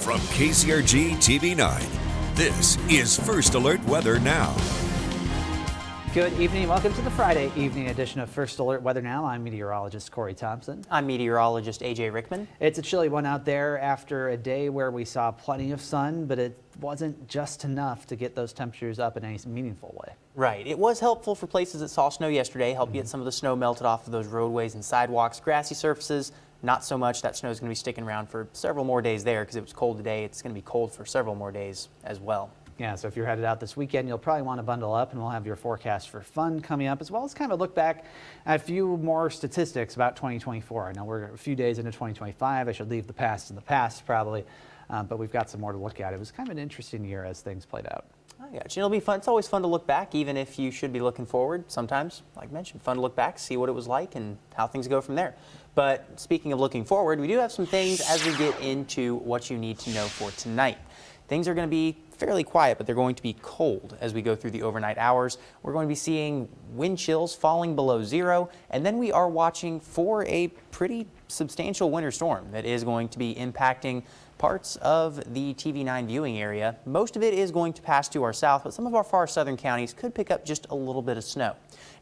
From KCRG TV 9, this is First Alert Weather Now. Good evening. Welcome to the Friday evening edition of First Alert Weather Now. I'm meteorologist Thompson. I'm meteorologist Rickman. It's a chilly one out there after a day where we saw plenty of sun, but it wasn't just enough to get those temperatures up in any meaningful way. Right. It was helpful for places that saw snow yesterday, help get some of the snow melted off of those roadways and sidewalks. Grassy surfaces, not so much. That snow is going to be sticking around for several more days there because it was cold today. It's going to be cold for several more days as well. Yeah, so if you're headed out this weekend, you'll probably want to bundle up, and we'll have your forecast for fun coming up, as well as kind of a look back at a few more statistics about 2024. I know we're a few days into 2025. I should leave the past in the past, probably, but we've got some more to look at. It was kind of an interesting year as things played out. I got you. It'll be fun. It's always fun to look back, even if you should be looking forward. Sometimes, like I mentioned, fun to look back, see what it was like, and how things go from there. But speaking of looking forward, we do have some things as we get into what you need to know for tonight. Things are going to be fairly quiet, but they're going to be cold as we go through the overnight hours. We're going to be seeing wind chills falling below zero, and then we are watching for a pretty substantial winter storm that is going to be impacting parts of the TV9 viewing area. Most of it is going to pass to our south, but some of our far southern counties could pick up just a little bit of snow.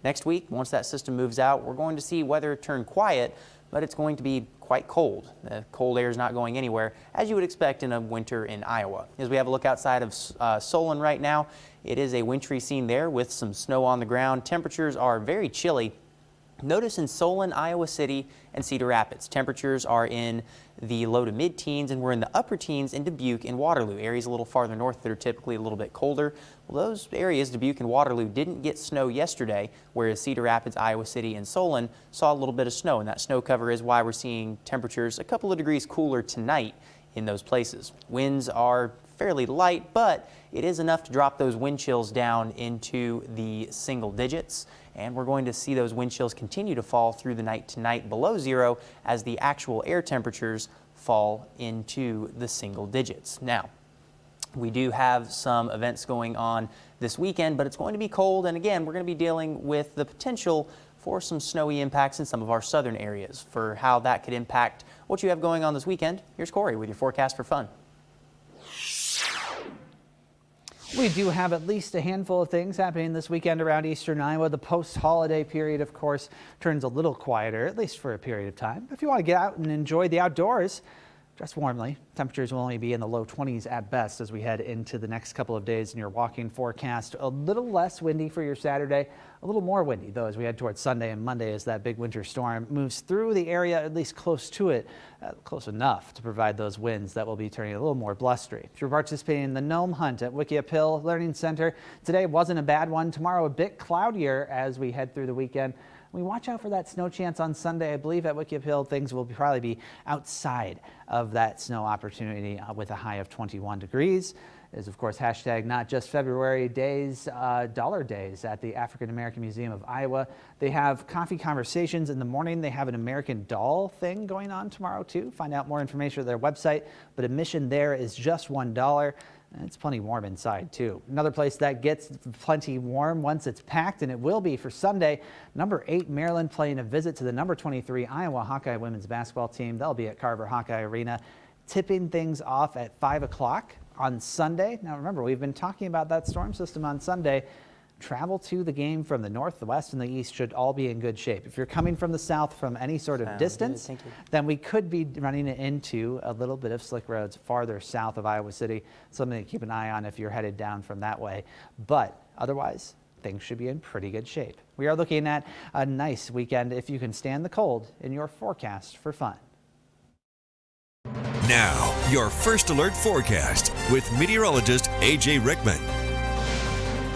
Next week, once that system moves out, we're going to see weather turn quiet, but it's going to be quite cold. The cold air is not going anywhere, as you would expect in a winter in Iowa. As we have a look outside of Solon right now, it is a wintry scene there with some snow on the ground. Temperatures are very chilly. Notice in Solon, Iowa City, and Cedar Rapids, temperatures are in the low to mid-teens, and we're in the upper teens in Dubuque and Waterloo, areas a little farther north that are typically a little bit colder. Well, those areas, Dubuque and Waterloo, didn't get snow yesterday, whereas Cedar Rapids, Iowa City, and Solon saw a little bit of snow, and that snow cover is why we're seeing temperatures a couple of degrees cooler tonight in those places. Winds are fairly light, but it is enough to drop those wind chills down into the single digits. And we're going to see those wind chills continue to fall through the night tonight below zero as the actual air temperatures fall into the single digits. Now, we do have some events going on this weekend, but it's going to be cold. And again, we're going to be dealing with the potential for some snowy impacts in some of our southern areas. For how that could impact what you have going on this weekend, here's Corey with your forecast for fun. We do have at least a handful of things happening this weekend around eastern Iowa. The post-holiday period, of course, turns a little quieter, at least for a period of time. If you want to get out and enjoy the outdoors, dress warmly. Temperatures will only be in the low 20s at best as we head into the next couple of days in your walking forecast. A little less windy for your Saturday, a little more windy, though, as we head towards Sunday and Monday as that big winter storm moves through the area, at least close to it, close enough to provide those winds that will be turning a little more blustery. If you're participating in the gnome hunt at Wikiup Hill Learning Center, today wasn't a bad one. Tomorrow a bit cloudier as we head through the weekend. We watch out for that snow chance on Sunday. I believe at Wikiup Hill things will probably be outside of that snow opportunity with a high of 21 degrees. Is of course hashtag not just February days, dollar days at the African American Museum of Iowa. They have coffee conversations in the morning. They have an American doll thing going on tomorrow too. Find out more information at their website, but admission there is just $1. And it's plenty warm inside too. Another place that gets plenty warm once it's packed, and it will be for Sunday, number 8 Maryland playing a visit to the number 23 Iowa Hawkeye women's basketball team. They'll be at Carver Hawkeye Arena, tipping things off at 5 o'clock on Sunday. Now remember, we've been talking about that storm system on Sunday. Travel to the game from the north, the west, and the east should all be in good shape. If you're coming from the south from any sort of distance, then we could be running into a little bit of slick roads farther south of Iowa City. Something to keep an eye on if you're headed down from that way. But otherwise, things should be in pretty good shape. We are looking at a nice weekend if you can stand the cold in your forecast for fun. Now, your First Alert forecast with meteorologist Rickman.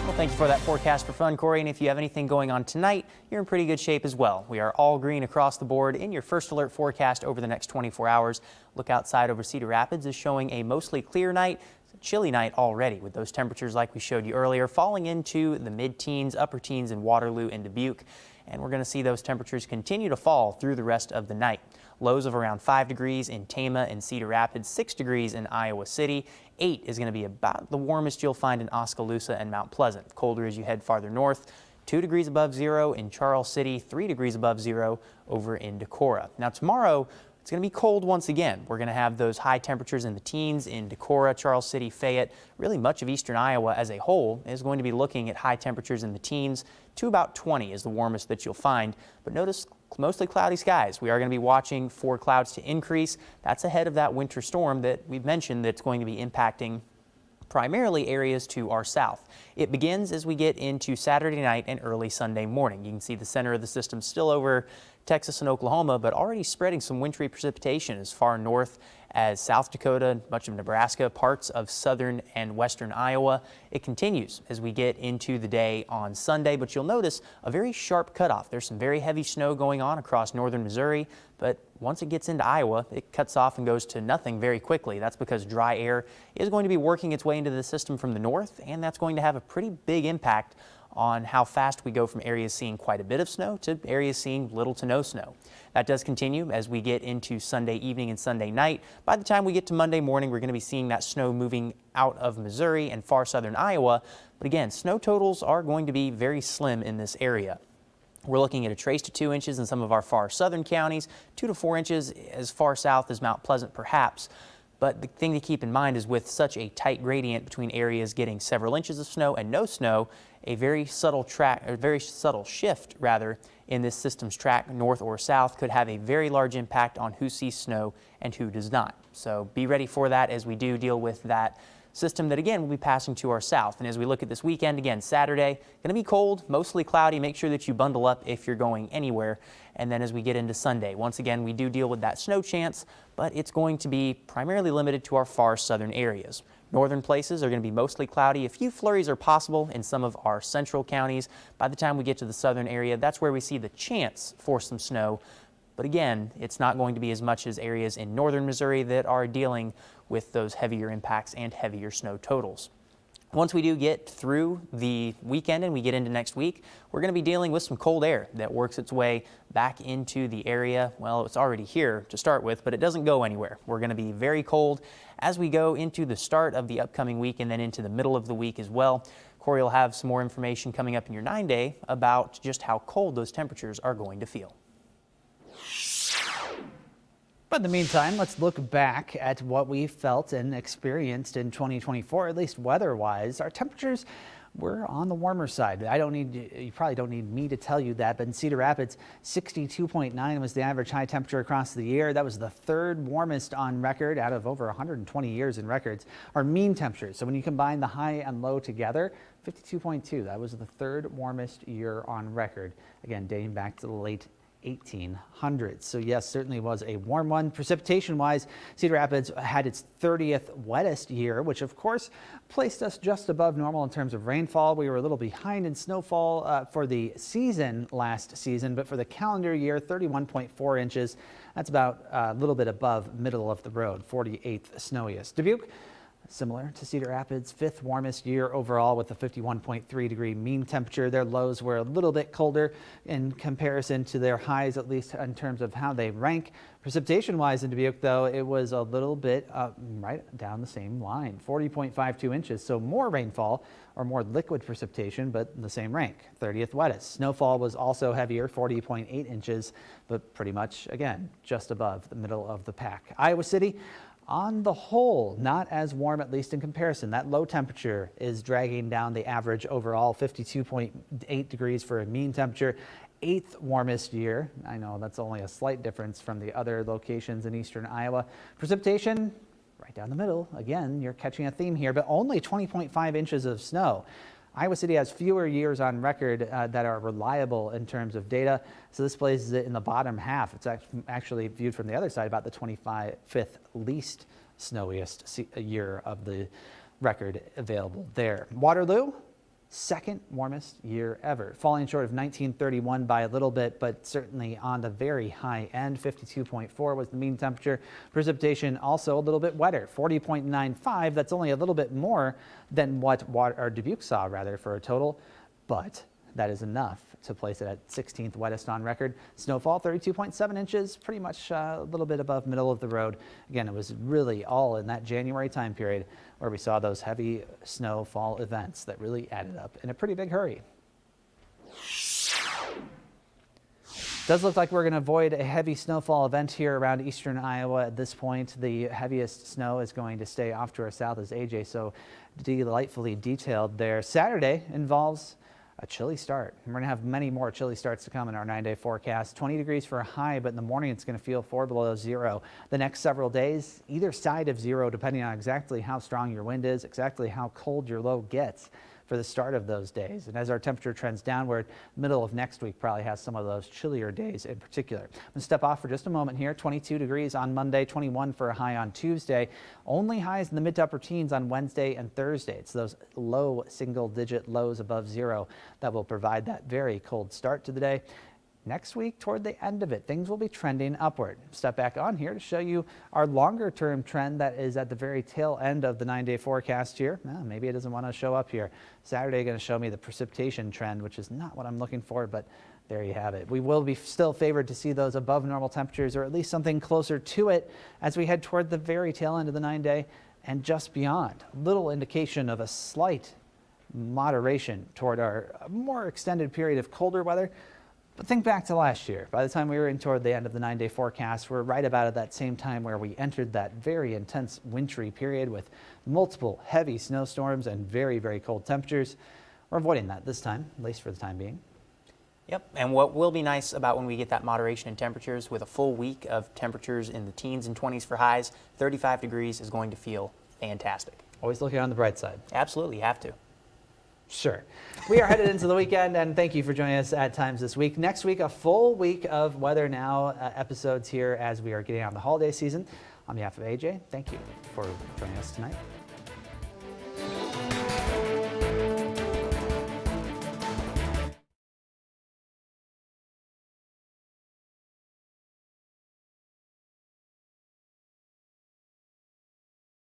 Well, thank you for that forecast for fun, Corey. And if you have anything going on tonight, you're in pretty good shape as well. We are all green across the board in your First Alert forecast over the next 24 hours. Look outside over Cedar Rapids is showing a mostly clear night. It's a chilly night already with those temperatures like we showed you earlier falling into the mid-teens, upper teens in Waterloo and Dubuque. And we're going to see those temperatures continue to fall through the rest of the night. Lows of around 5 degrees in Tama and Cedar Rapids, 6 degrees in Iowa City. 8 is going to be about the warmest you'll find in Oskaloosa and Mount Pleasant. Colder as you head farther north. 2 degrees above zero in Charles City, 3 degrees above zero over in Decorah. Now tomorrow, It's going to be cold once again. We're going to have those high temperatures in the teens in Decorah, Charles City, Fayette. Really much of eastern Iowa as a whole is going to be looking at high temperatures in the teens to about 20 is the warmest that you'll find. But notice mostly cloudy skies. We are going to be watching for clouds to increase. That's ahead of that winter storm that we've mentioned that's going to be impacting primarily areas to our south. It begins as we get into Saturday night and early Sunday morning. You can see the center of the system still over Texas and Oklahoma, but already spreading some wintry precipitation as far north as South Dakota, much of Nebraska, parts of southern and western Iowa. It continues as we get into the day on Sunday, but you'll notice a very sharp cutoff. There's some very heavy snow going on across northern Missouri, but once it gets into Iowa, it cuts off and goes to nothing very quickly. That's because dry air is going to be working its way into the system from the north, and that's going to have a pretty big impact on how fast we go from areas seeing quite a bit of snow to areas seeing little to no snow. That does continue as we get into Sunday evening and Sunday night. By the time we get to Monday morning, we're going to be seeing that snow moving out of Missouri and far southern Iowa. But again, snow totals are going to be very slim in this area. We're looking at a trace to 2 inches in some of our far southern counties, 2 to 4 inches as far south as Mount Pleasant perhaps. But the thing to keep in mind is with such a tight gradient between areas getting several inches of snow and no snow, a very subtle shift rather in this system's track north or south could have a very large impact on who sees snow and who does not. So be ready for that as we do deal with that system that again will be passing to our south. And as we look at this weekend, again Saturday, going to be cold, mostly cloudy. Make sure that you bundle up if you're going anywhere. And then as we get into Sunday, once again we do deal with that snow chance, but it's going to be primarily limited to our far southern areas. Northern places are going to be mostly cloudy. A few flurries are possible in some of our central counties. By the time we get to the southern area, that's where we see the chance for some snow. But again, it's not going to be as much as areas in northern Missouri that are dealing with those heavier impacts and heavier snow totals. Once we do get through the weekend and we get into next week, we're going to be dealing with some cold air that works its way back into the area. Well, it's already here to start with, but it doesn't go anywhere. We're going to be very cold as we go into the start of the upcoming week and then into the middle of the week as well. Corey will have some more information coming up in your 9-day about just how cold those temperatures are going to feel. But in the meantime, let's look back at what we felt and experienced in 2024, at least weather-wise. Our temperatures were on the warmer side. You probably don't need me to tell you that, but in Cedar Rapids, 62.9 was the average high temperature across the year. That was the third warmest on record out of over 120 years in records. Our mean temperatures, so when you combine the high and low together, 52.2. That was the third warmest year on record, again, dating back to the late 1800s. So yes, certainly was a warm one. Precipitation-wise, Cedar Rapids had its 30th wettest year, which of course placed us just above normal in terms of rainfall. We were a little behind in snowfall for the season last season, but for the calendar year, 31.4 inches. That's about a little bit above middle of the road, 48th snowiest. Dubuque, similar to Cedar Rapids, fifth warmest year overall with a 51.3 degree mean temperature. Their lows were a little bit colder in comparison to their highs, at least in terms of how they rank. Precipitation-wise in Dubuque, though, it was a little bit right down the same line, 40.52 inches. So more rainfall or more liquid precipitation, but the same rank, 30th wettest. Snowfall was also heavier, 40.8 inches, but pretty much, again, just above the middle of the pack. Iowa City, on the whole, not as warm, at least in comparison. That low temperature is dragging down the average overall, 52.8 degrees for a mean temperature. 8th warmest year. I know that's only a slight difference from the other locations in eastern Iowa. Precipitation, right down the middle. Again, you're catching a theme here, but only 20.5 inches of snow. Iowa City has fewer years on record that are reliable in terms of data, so this places it in the bottom half. It's actually viewed from the other side, about the 25th least snowiest year of the record available there. Waterloo, second warmest year ever, falling short of 1931 by a little bit, but certainly on the very high end. 52.4 was the mean temperature. Precipitation also a little bit wetter, 40.95. That's only a little bit more than what Dubuque saw, rather, for a total, but that is enough to place it at 16th wettest on record. Snowfall, 32.7 inches, pretty much a little bit above middle of the road. Again, it was really all in that January time period where we saw those heavy snowfall events that really added up in a pretty big hurry. Does look like we're going to avoid a heavy snowfall event here around eastern Iowa at this point. The heaviest snow is going to stay off to our south, as AJ so delightfully detailed there. Saturday involves a chilly start. We're going to have many more chilly starts to come in our 9-day forecast. 20 degrees for a high, but in the morning it's going to feel 4 below zero. The next several days, either side of zero, depending on exactly how strong your wind is, exactly how cold your low gets for the start of those days. And as our temperature trends downward, middle of next week probably has some of those chillier days in particular. I'm going to step off for just a moment here. 22 degrees on Monday, 21 for a high on Tuesday. Only highs in the mid to upper teens on Wednesday and Thursday. It's those low single-digit lows above zero that will provide that very cold start to the day. Next week, toward the end of it, things will be trending upward. Step back on here to show you our longer term trend that is at the very tail end of the 9-day forecast here. Maybe it doesn't want to show up here. Saturday going to show me the precipitation trend, which is not what I'm looking for, but there you have it. We will be still favored to see those above normal temperatures, or at least something closer to it, as we head toward the very tail end of the 9-day and just beyond. Little indication of a slight moderation toward our more extended period of colder weather. But think back to last year. By the time we were in toward the end of the 9-day forecast, we're right about at that same time where we entered that very intense wintry period with multiple heavy snowstorms and very, very cold temperatures. We're avoiding that this time, at least for the time being. Yep, and what will be nice about when we get that moderation in temperatures, with a full week of temperatures in the teens and 20s for highs, 35 degrees is going to feel fantastic. Always looking on the bright side. Absolutely, you have to. Sure. We are headed into the weekend, and thank you for joining us at times this week. Next week, a full week of Weather Now episodes here as we are getting on the holiday season. On behalf of AJ, thank you for joining us tonight.